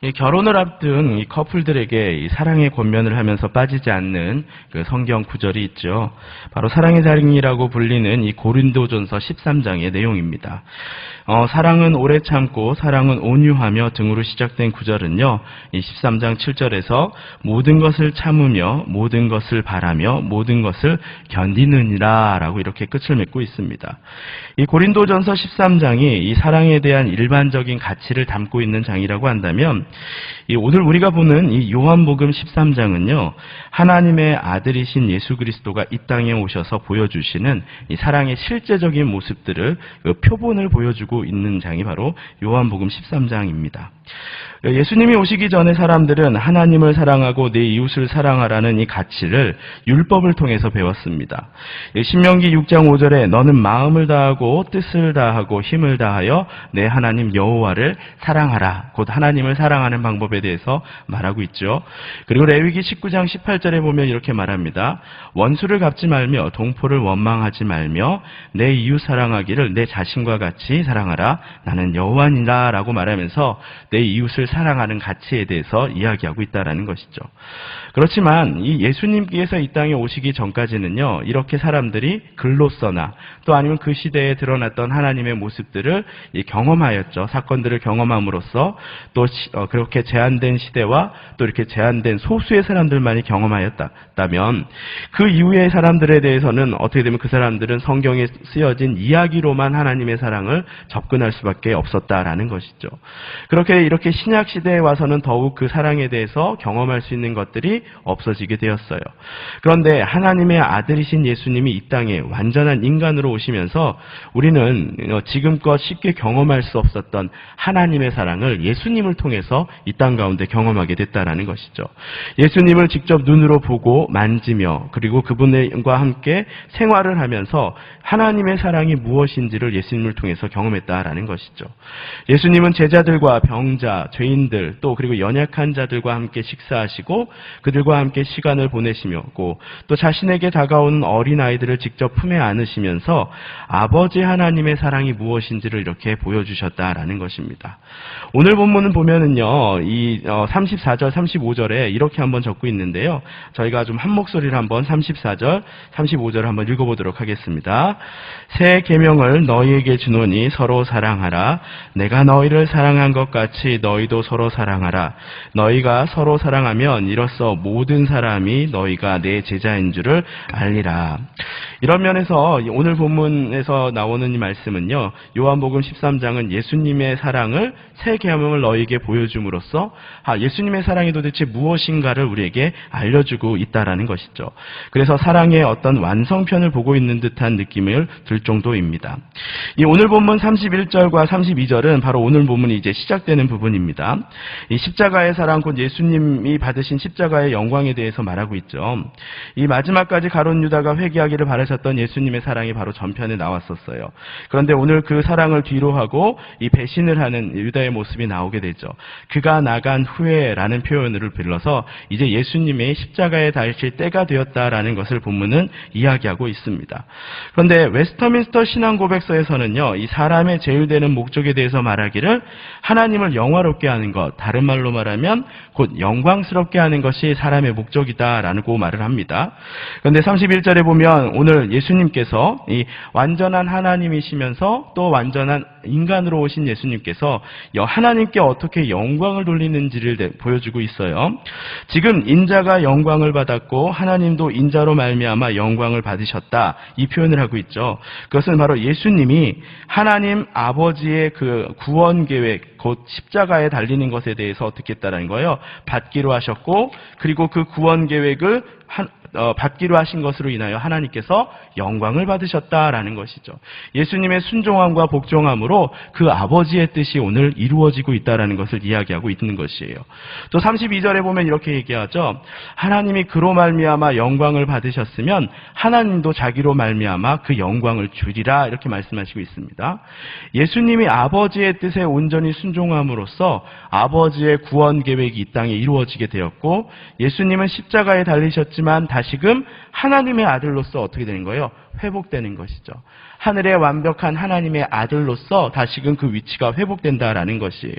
이 결혼을 앞둔 이 커플들에게 이 사랑의 권면을 하면서 빠지지 않는 그 성경 구절이 있죠. 바로 사랑의 자랑이라고 불리는 이 고린도전서 13장의 내용입니다. 사랑은 오래 참고 사랑은 온유하며 등으로 시작된 구절은요. 이 13장 7절에서 모든 것을 참으며 모든 것을 바라며 모든 것을 견디느니라 라고 이렇게 끝을 맺고 있습니다. 이 고린도전서 13장이 이 사랑에 대한 일반적인 가치를 담고 있는 장이라고 한다면 오늘 우리가 보는 이 요한복음 13장은요. 하나님의 아들이신 예수 그리스도가 이 땅에 오셔서 보여주시는 이 사랑의 실제적인 모습들을 표본을 보여주고 있는 장이 바로 요한복음 13장입니다. 예수님이 오시기 전에 사람들은 하나님을 사랑하고 내 이웃을 사랑하라는 이 가치를 율법을 통해서 배웠습니다. 신명기 6장 5절에 너는 마음을 다하고 뜻을 다하고 힘을 다하여 내 하나님 여호와를 사랑하라. 곧 하나님을 사랑하는 방법에 대해서 말하고 있죠. 그리고 레위기 19장 18절에 보면 이렇게 말합니다. 원수를 갚지 말며 동포를 원망하지 말며 내 이웃 사랑하기를 내 자신과 같이 사랑하라. 나는 여호와니라 라고 말하면서 내 이웃을 사랑하는 가치에 대해서 이야기하고 있다는 것이죠. 그렇지만 이 예수님께서 이 땅에 오시기 전까지는요. 이렇게 사람들이 글로서나 또 아니면 그 시대에 드러났던 하나님의 모습들을 경험하였죠. 사건들을 경험함으로써 또 그렇게 제한된 시대와 또 이렇게 제한된 소수의 사람들만이 경험하였다면 그 이후의 사람들에 대해서는 어떻게 되면 그 사람들은 성경에 쓰여진 이야기로만 하나님의 사랑을 접근할 수밖에 없었다라는 것이죠. 그렇게 이렇게 신약 시대에 와서는 더욱 그 사랑에 대해서 경험할 수 있는 것들이 없어지게 되었어요. 그런데 하나님의 아들이신 예수님이 이 땅에 완전한 인간으로 오시면서 우리는 지금껏 쉽게 경험할 수 없었던 하나님의 사랑을 예수님을 통해서 이 땅 가운데 경험하게 됐다라는 것이죠. 예수님을 직접 눈으로 보고 만지며 그리고 그분과 함께 생활을 하면서 하나님의 사랑이 무엇인지를 예수님을 통해서 경험했다라는 것이죠. 예수님은 제자들과 병자, 죄인들 또 그리고 연약한 자들과 함께 식사하시고 그들과 함께 시간을 보내시며 또 자신에게 다가오는 어린아이들을 직접 품에 안으시면서 아버지 하나님의 사랑이 무엇인지를 이렇게 보여주셨다라는 것입니다. 오늘 본문을 보면은요, 이 34절, 35절에 이렇게 한번 적고 있는데요. 저희가 좀 한 목소리를 한번 34절, 35절을 한번 읽어보도록 하겠습니다. 새 계명을 너희에게 주노니 서로 사랑하라. 내가 너희를 사랑한 것 같이 너희도 서로 사랑하라. 너희가 서로 사랑하면 이로써 모든 사람이 너희가 내 제자인 줄을 알리라. 이런 면에서 오늘 본문에서 나오는 이 말씀은요. 요한복음 13장은 예수님의 사랑을 새 계명을 너희에게 보여줌으로써 예수님의 사랑이 도대체 무엇인가를 우리에게 알려주고 있다라는 것이죠. 그래서 사랑의 어떤 완성편을 보고 있는 듯한 느낌을 들 정도입니다. 이 오늘 본문 31절과 32절은 바로 오늘 본문이 이제 시작되는 부분입니다. 이 십자가의 사랑 곧 예수님이 받으신 십자가의 영광에 대해서 말하고 있죠. 이 마지막까지 가룟 유다가 회개하기를 바라셨던 예수님의 사랑이 바로 전편에 나왔었어요. 그런데 오늘 그 사랑을 뒤로 하고 이 배신을 하는 유다의 모습이 나오게 되죠. 그가 나간 후에라는 표현을 빌러서 이제 예수님의 십자가에 달릴 때가 되었다라는 것을 본문은 이야기하고 있습니다. 그런데 웨스터민스터 신앙고백서에서는요. 이 사람의 제일되는 목적에 대해서 말하기를 하나님을 영화롭게 하는 것, 다른 말로 말하면 곧 영광스럽게 하는 것이 사람의 목적이다라고 말을 합니다. 그런데 31절에 보면 오늘 예수님께서 이 완전한 하나님이시면서 또 완전한 인간으로 오신 예수님께서 하나님께 어떻게 영광을 돌리는지를 보여주고 있어요. 지금 인자가 영광을 받았고 하나님도 인자로 말미암아 영광을 받으셨다. 이 표현을 하고 있죠. 그것은 바로 예수님이 하나님 아버지의 그 구원 계획, 곧 십자가에 달리는 것에 대해서 어떻게 했다라는 거예요. 받기로 하셨고 그리고 그 구원 계획을 받기로 하신 것으로 인하여 하나님께서 영광을 받으셨다라는 것이죠. 예수님의 순종함과 복종함으로 그 아버지의 뜻이 오늘 이루어지고 있다라는 것을 이야기하고 있는 것이에요. 또 32절에 보면 이렇게 얘기하죠. 하나님이 그로 말미암아 영광을 받으셨으면 하나님도 자기로 말미암아 그 영광을 주리라 이렇게 말씀하시고 있습니다. 예수님이 아버지의 뜻에 온전히 순종함으로써 아버지의 구원 계획이 이 땅에 이루어지게 되었고 예수님은 십자가에 달리셨지만 다시금 하나님의 아들로서 어떻게 되는 거예요? 회복되는 것이죠. 하늘의 완벽한 하나님의 아들로서 다시금 그 위치가 회복된다라는 것이에요.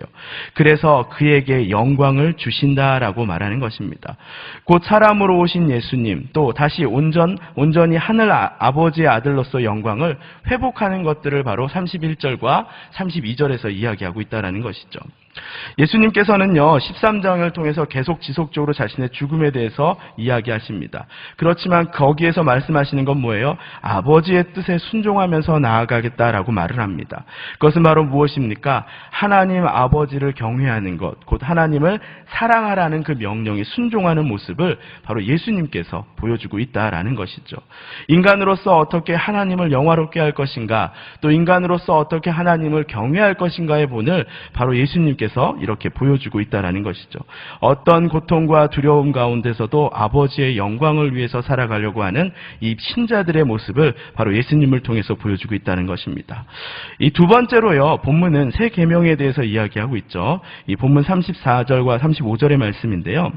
그래서 그에게 영광을 주신다라고 말하는 것입니다. 곧 사람으로 오신 예수님, 또 다시 온전히 하늘 아버지의 아들로서 영광을 회복하는 것들을 바로 31절과 32절에서 이야기하고 있다라는 것이죠. 예수님께서는요, 13장을 통해서 계속 지속적으로 자신의 죽음에 대해서 이야기하십니다. 그렇지만 거기에서 말씀하시는 건 뭐예요? 아버지의 뜻에 순종하면서 나아가겠다라고 말을 합니다. 그것은 바로 무엇입니까? 하나님 아버지를 경외하는 것, 곧 하나님을 사랑하라는 그 명령에 순종하는 모습을 바로 예수님께서 보여주고 있다라는 것이죠. 인간으로서 어떻게 하나님을 영화롭게 할 것인가, 또 인간으로서 어떻게 하나님을 경외할 것인가의 본을 바로 예수님께서 이렇게 보여주고 있다는 것이죠. 어떤 고통과 두려움 가운데서도 아버지의 영광을 위해서 살아가려고 하는 이 신자들의 모습을 바로 예수님을 통해서 보여주고 있다는 것입니다. 이 두 번째로요, 본문은 새 계명에 대해서 이야기하고 있죠. 이 본문 34절과 35절의 말씀인데요.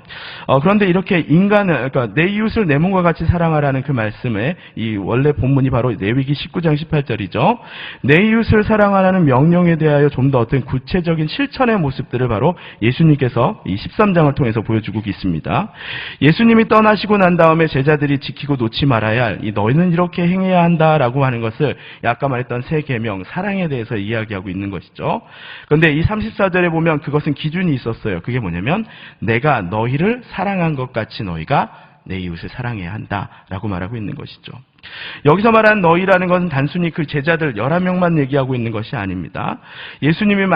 그런데 이렇게 인간을, 그러니까 내 이웃을 내 몸과 같이 사랑하라는 그 말씀에 이 원래 본문이 바로 레위기 19장 18절이죠. 내 이웃을 사랑하라는 명령에 대하여 좀 더 어떤 구체적인 실천의 모습들을 바로 예수님께서 이 13장을 통해서 보여주고 있습니다. 예수님이 떠나시고 난 다음에 제자들이 지키고 놓지 말아야 할 이 너희는 이렇게 행해야 한다라고 하는 것을 아까 말했던 새 계명 사랑에 대해서 이야기하고 있는 것이죠. 그런데 이 34절에 보면 그것은 기준이 있었어요. 그게 뭐냐면 내가 너희를 사랑한 것 같이 너희가 내 이웃을 사랑해야 한다라고 말하고 있는 것이죠. 여기서 말한 너희라는 것은 단순히 그 제자들 11명만 얘기하고 있는 것이 아닙니다. 예수님이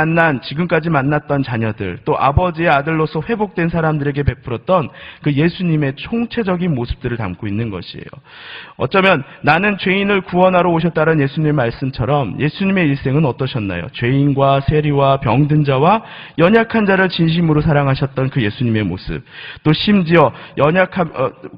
지금까지 만났던 자녀들, 또 아버지의 아들로서 회복된 사람들에게 베풀었던 그 예수님의 총체적인 모습들을 담고 있는 것이에요. 어쩌면 나는 죄인을 구원하러 오셨다는 예수님의 말씀처럼 예수님의 일생은 어떠셨나요? 죄인과 세리와 병든 자와 연약한 자를 진심으로 사랑하셨던 그 예수님의 모습, 또 심지어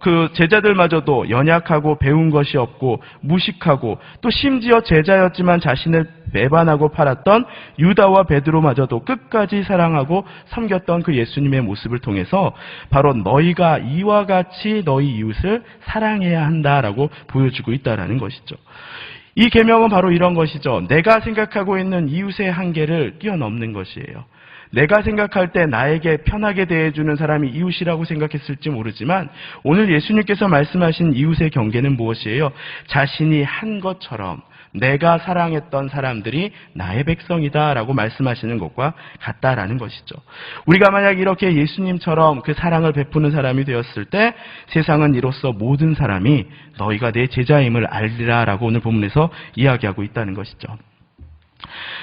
그 제자들마저도 연약하고 배운 것이 없고 무식하고 또 심지어 제자였지만 자신을 배반하고 팔았던 유다와 베드로마저도 끝까지 사랑하고 섬겼던 그 예수님의 모습을 통해서 바로 너희가 이와 같이 너희 이웃을 사랑해야 한다라고 보여주고 있다라는 것이죠. 이 계명은 바로 이런 것이죠. 내가 생각하고 있는 이웃의 한계를 뛰어넘는 것이에요. 내가 생각할 때 나에게 편하게 대해주는 사람이 이웃이라고 생각했을지 모르지만 오늘 예수님께서 말씀하신 이웃의 경계는 무엇이에요? 자신이 한 것처럼 내가 사랑했던 사람들이 나의 백성이다라고 말씀하시는 것과 같다라는 것이죠. 우리가 만약 이렇게 예수님처럼 그 사랑을 베푸는 사람이 되었을 때 세상은 이로써 모든 사람이 너희가 내 제자임을 알리라라고 오늘 본문에서 이야기하고 있다는 것이죠.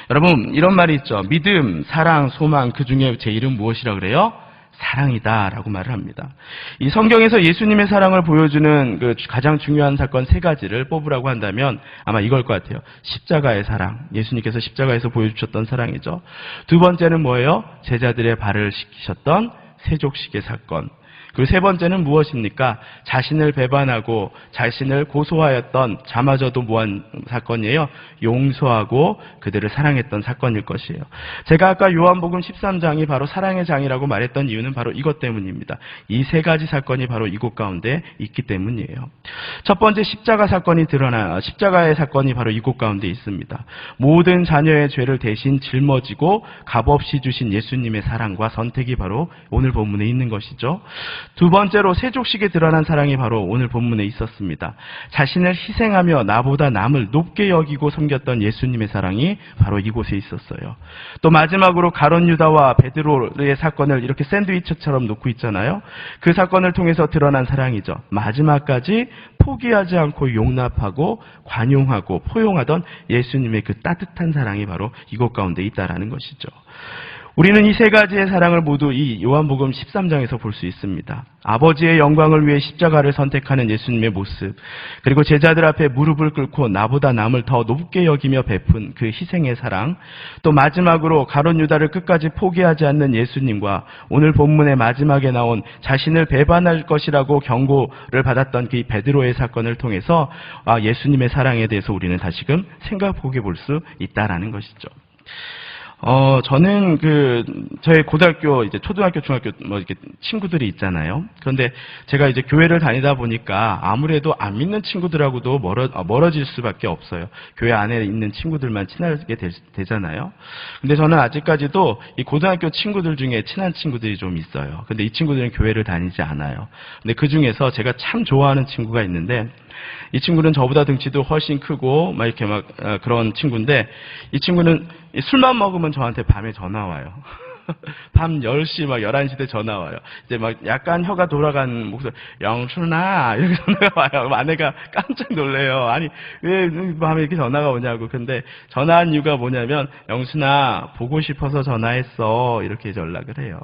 여러분, 이런 말이 있죠. 믿음, 사랑, 소망, 그 중에 제일은 무엇이라 그래요? 사랑이다라고 말을 합니다. 이 성경에서 예수님의 사랑을 보여주는 그 가장 중요한 사건 3가지를 뽑으라고 한다면 아마 이걸 것 같아요. 십자가의 사랑, 예수님께서 십자가에서 보여주셨던 사랑이죠. 두 번째는 뭐예요? 제자들의 발을 씻기셨던 세족식의 사건. 그리고 세 번째는 무엇입니까? 자신을 배반하고 자신을 고소하였던 자마저도 뭐한 사건이에요? 용서하고 그들을 사랑했던 사건일 것이에요. 제가 아까 요한복음 13장이 바로 사랑의 장이라고 말했던 이유는 바로 이것 때문입니다. 이 3가지 사건이 바로 이곳 가운데 있기 때문이에요. 첫 번째 십자가의 사건이 바로 이곳 가운데 있습니다. 모든 자녀의 죄를 대신 짊어지고 값없이 주신 예수님의 사랑과 선택이 바로 오늘 본문에 있는 것이죠. 두 번째로 세족식에 드러난 사랑이 바로 오늘 본문에 있었습니다. 자신을 희생하며 나보다 남을 높게 여기고 섬겼던 예수님의 사랑이 바로 이곳에 있었어요. 또 마지막으로 가룟 유다와 베드로의 사건을 이렇게 샌드위치처럼 놓고 있잖아요. 그 사건을 통해서 드러난 사랑이죠. 마지막까지 포기하지 않고 용납하고 관용하고 포용하던 예수님의 그 따뜻한 사랑이 바로 이곳 가운데 있다라는 것이죠. 우리는 이 3가지의 사랑을 모두 이 요한복음 13장에서 볼 수 있습니다. 아버지의 영광을 위해 십자가를 선택하는 예수님의 모습, 그리고 제자들 앞에 무릎을 꿇고 나보다 남을 더 높게 여기며 베푼 그 희생의 사랑, 또 마지막으로 가룟 유다를 끝까지 포기하지 않는 예수님과 오늘 본문의 마지막에 나온 자신을 배반할 것이라고 경고를 받았던 그 베드로의 사건을 통해서 예수님의 사랑에 대해서 우리는 다시금 생각해 볼 수 있다라는 것이죠. 저는 저희 고등학교, 이제 초등학교, 중학교, 이렇게 친구들이 있잖아요. 그런데 제가 이제 교회를 다니다 보니까 아무래도 안 믿는 친구들하고도 멀어질 수밖에 없어요. 교회 안에 있는 친구들만 친하게 되잖아요. 근데 저는 아직까지도 이 고등학교 친구들 중에 친한 친구들이 좀 있어요. 근데 이 친구들은 교회를 다니지 않아요. 근데 그 중에서 제가 참 좋아하는 친구가 있는데, 이 친구는 저보다 등치도 훨씬 크고 이렇게 그런 친구인데, 이 친구는 술만 먹으면 저한테 밤에 전화 와요. 밤 10시 11시 때 전화 와요. 이제 약간 혀가 돌아간 목소리, 영춘아 이렇게 전화가 와요. 아내가 깜짝 놀래요. 아니 왜 밤에 이렇게 전화가 오냐고. 근데 전화한 이유가 뭐냐면, 영춘아 보고 싶어서 전화했어, 이렇게 연락을 해요.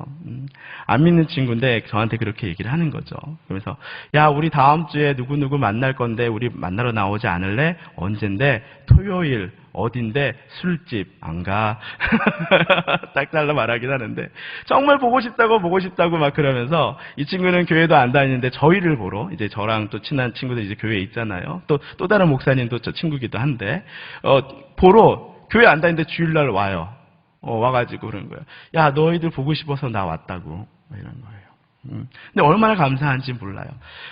안 믿는 친구인데 저한테 그렇게 얘기를 하는 거죠. 그러면서 야, 우리 다음 주에 누구누구 만날 건데 우리 만나러 나오지 않을래? 언젠데? 토요일. 어딘데? 술집. 안 가. 딱 잘라 말하긴 하는데, 정말 보고 싶다고 막 그러면서, 이 친구는 교회도 안 다니는데 저희를 보러, 이제 저랑 또 친한 친구들 이제 교회에 있잖아요. 또 다른 목사님도 저 친구기도 한데, 보러 교회 안 다니는데 주일날 와요. 와가지고 그러는 거예요. 야, 너희들 보고 싶어서 나 왔다고. 이런 거예요. 근데 얼마나 감사한지 몰라요.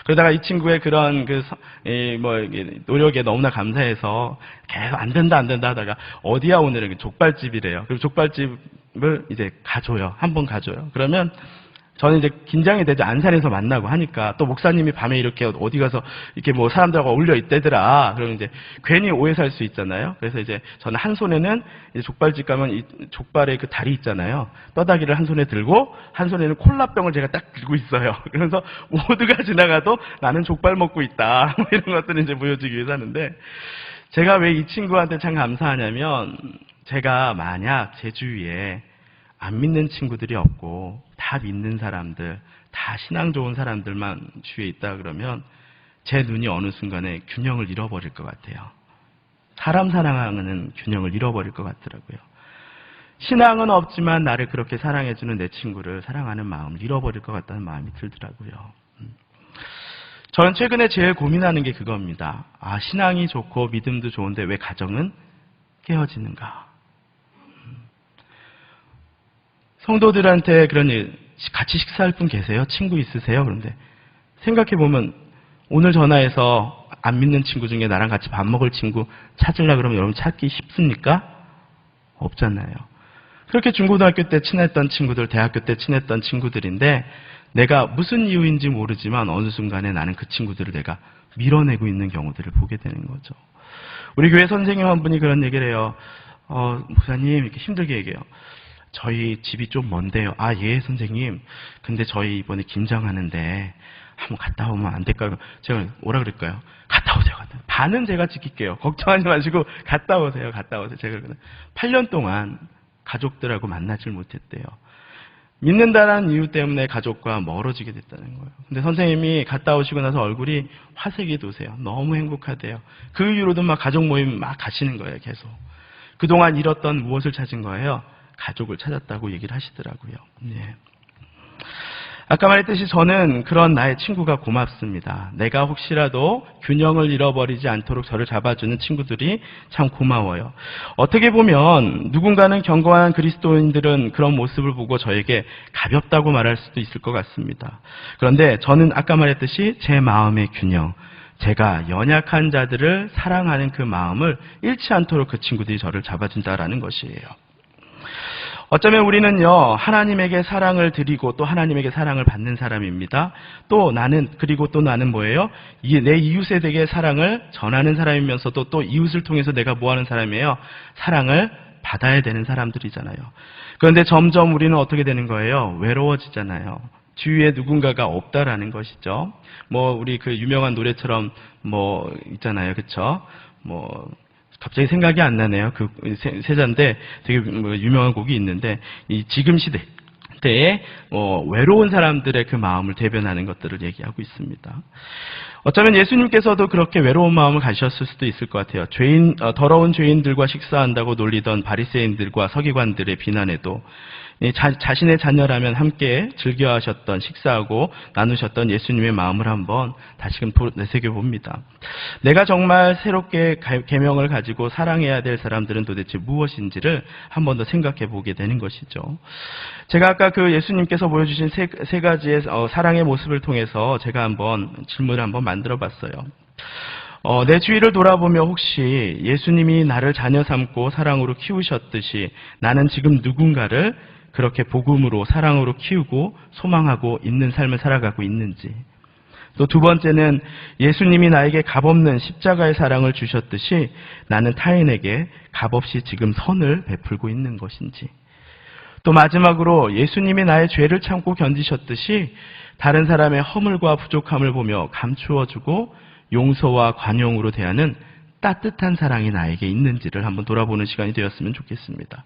그러다가 이 친구의 그런 노력에 너무나 감사해서 계속 안 된다 하다가, 어디야 오늘은 족발집이래요. 그리고 족발집을 이제 가줘요. 한번 가줘요. 그러면 저는 이제 긴장이 되죠. 안산에서 만나고 하니까. 또 목사님이 밤에 이렇게 어디 가서 이렇게 사람들하고 어울려 있대더라. 그러면 이제 괜히 오해 살 수 있잖아요. 그래서 이제 저는 한 손에는 이제 족발집 가면 이 족발의 그 다리 있잖아요. 뼈다귀를 한 손에 들고, 한 손에는 콜라병을 제가 딱 들고 있어요. 그래서 모두가 지나가도 나는 족발 먹고 있다. 이런 것들을 이제 보여주기 위해서 하는데, 제가 왜 이 친구한테 참 감사하냐면, 제가 만약 제 주위에 안 믿는 친구들이 없고 다 믿는 사람들, 다 신앙 좋은 사람들만 주위에 있다 그러면 제 눈이 어느 순간에 균형을 잃어버릴 것 같아요. 사람 사랑하는 균형을 잃어버릴 것 같더라고요. 신앙은 없지만 나를 그렇게 사랑해주는 내 친구를 사랑하는 마음을 잃어버릴 것 같다는 마음이 들더라고요. 저는 최근에 제일 고민하는 게 그겁니다. 신앙이 좋고 믿음도 좋은데 왜 가정은 깨어지는가? 성도들한테 그런 일, 같이 식사할 분 계세요? 친구 있으세요? 그런데 생각해보면, 오늘 전화해서 안 믿는 친구 중에 나랑 같이 밥 먹을 친구 찾으려고 그러면 여러분 찾기 쉽습니까? 없잖아요. 그렇게 중고등학교 때 친했던 친구들, 대학교 때 친했던 친구들인데, 내가 무슨 이유인지 모르지만 어느 순간에 나는 그 친구들을 내가 밀어내고 있는 경우들을 보게 되는 거죠. 우리 교회 선생님 한 분이 그런 얘기를 해요. 목사님, 이렇게 힘들게 얘기해요. 저희 집이 좀 먼데요. 예, 선생님. 근데 저희 이번에 김장하는데 한번 갔다 오면 안 될까요? 제가 뭐라 그럴까요? 갔다 오세요. 반은 제가 지킬게요. 걱정하지 마시고 갔다 오세요. 제가 8년 동안 가족들하고 만나질 못했대요. 믿는다는 이유 때문에 가족과 멀어지게 됐다는 거예요. 근데 선생님이 갔다 오시고 나서 얼굴이 화색이 도세요. 너무 행복하대요. 그 이후로도 막 가족 모임 막 가시는 거예요, 계속. 그동안 잃었던 무엇을 찾은 거예요? 가족을 찾았다고 얘기를 하시더라고요. 예. 아까 말했듯이 저는 그런 나의 친구가 고맙습니다. 내가 혹시라도 균형을 잃어버리지 않도록 저를 잡아주는 친구들이 참 고마워요. 어떻게 보면 누군가는 견고한 그리스도인들은 그런 모습을 보고 저에게 가볍다고 말할 수도 있을 것 같습니다. 그런데 저는 아까 말했듯이 제 마음의 균형, 제가 연약한 자들을 사랑하는 그 마음을 잃지 않도록 그 친구들이 저를 잡아준다라는 것이에요. 어쩌면 우리는요, 하나님에게 사랑을 드리고 또 하나님에게 사랑을 받는 사람입니다. 또 나는 뭐예요? 내 이웃에게 사랑을 전하는 사람이면서도 또 이웃을 통해서 내가 뭐 하는 사람이에요? 사랑을 받아야 되는 사람들이잖아요. 그런데 점점 우리는 어떻게 되는 거예요? 외로워지잖아요. 주위에 누군가가 없다라는 것이죠. 우리 그 유명한 노래처럼 있잖아요. 그쵸? 갑자기 생각이 안 나네요. 그 세자인데 되게 유명한 곡이 있는데, 이 지금 시대에 외로운 사람들의 그 마음을 대변하는 것들을 얘기하고 있습니다. 어쩌면 예수님께서도 그렇게 외로운 마음을 가셨을 수도 있을 것 같아요. 더러운 죄인들과 식사한다고 놀리던 바리새인들과 서기관들의 비난에도 자신의 자녀라면 함께 즐겨하셨던, 식사하고 나누셨던 예수님의 마음을 한번 다시금 되새겨봅니다. 내가 정말 새롭게 계명을 가지고 사랑해야 될 사람들은 도대체 무엇인지를 한 번 더 생각해 보게 되는 것이죠. 제가 아까 그 예수님께서 보여주신 세 가지의 사랑의 모습을 통해서 제가 한번 질문을 한번 만들어 봤어요. 내 주위를 돌아보며 혹시 예수님이 나를 자녀 삼고 사랑으로 키우셨듯이 나는 지금 누군가를 그렇게 복음으로 사랑으로 키우고 소망하고 있는 삶을 살아가고 있는지, 또 두 번째는 예수님이 나에게 값없는 십자가의 사랑을 주셨듯이 나는 타인에게 값없이 지금 선을 베풀고 있는 것인지, 또 마지막으로 예수님이 나의 죄를 참고 견디셨듯이 다른 사람의 허물과 부족함을 보며 감추어주고 용서와 관용으로 대하는 따뜻한 사랑이 나에게 있는지를 한번 돌아보는 시간이 되었으면 좋겠습니다.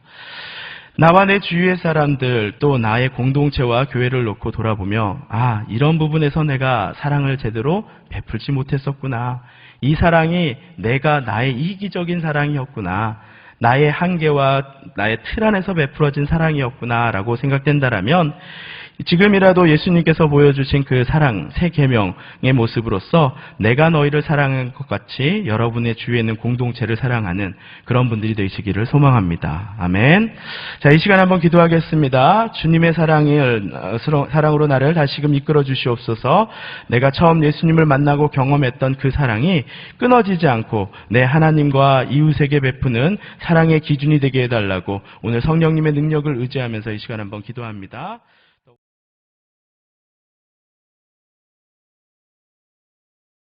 나와 내 주위의 사람들, 또 나의 공동체와 교회를 놓고 돌아보며 이런 부분에서 내가 사랑을 제대로 베풀지 못했었구나. 이 사랑이 내가 나의 이기적인 사랑이었구나. 나의 한계와 나의 틀 안에서 베풀어진 사랑이었구나라고 생각된다라면 지금이라도 예수님께서 보여주신 그 사랑, 새 계명의 모습으로서 내가 너희를 사랑한 것 같이 여러분의 주위에 있는 공동체를 사랑하는 그런 분들이 되시기를 소망합니다. 아멘. 자, 이 시간 한번 기도하겠습니다. 주님의 사랑으로 나를 다시금 이끌어 주시옵소서. 내가 처음 예수님을 만나고 경험했던 그 사랑이 끊어지지 않고 내 하나님과 이웃에게 베푸는 사랑의 기준이 되게 해달라고 오늘 성령님의 능력을 의지하면서 이 시간 한번 기도합니다.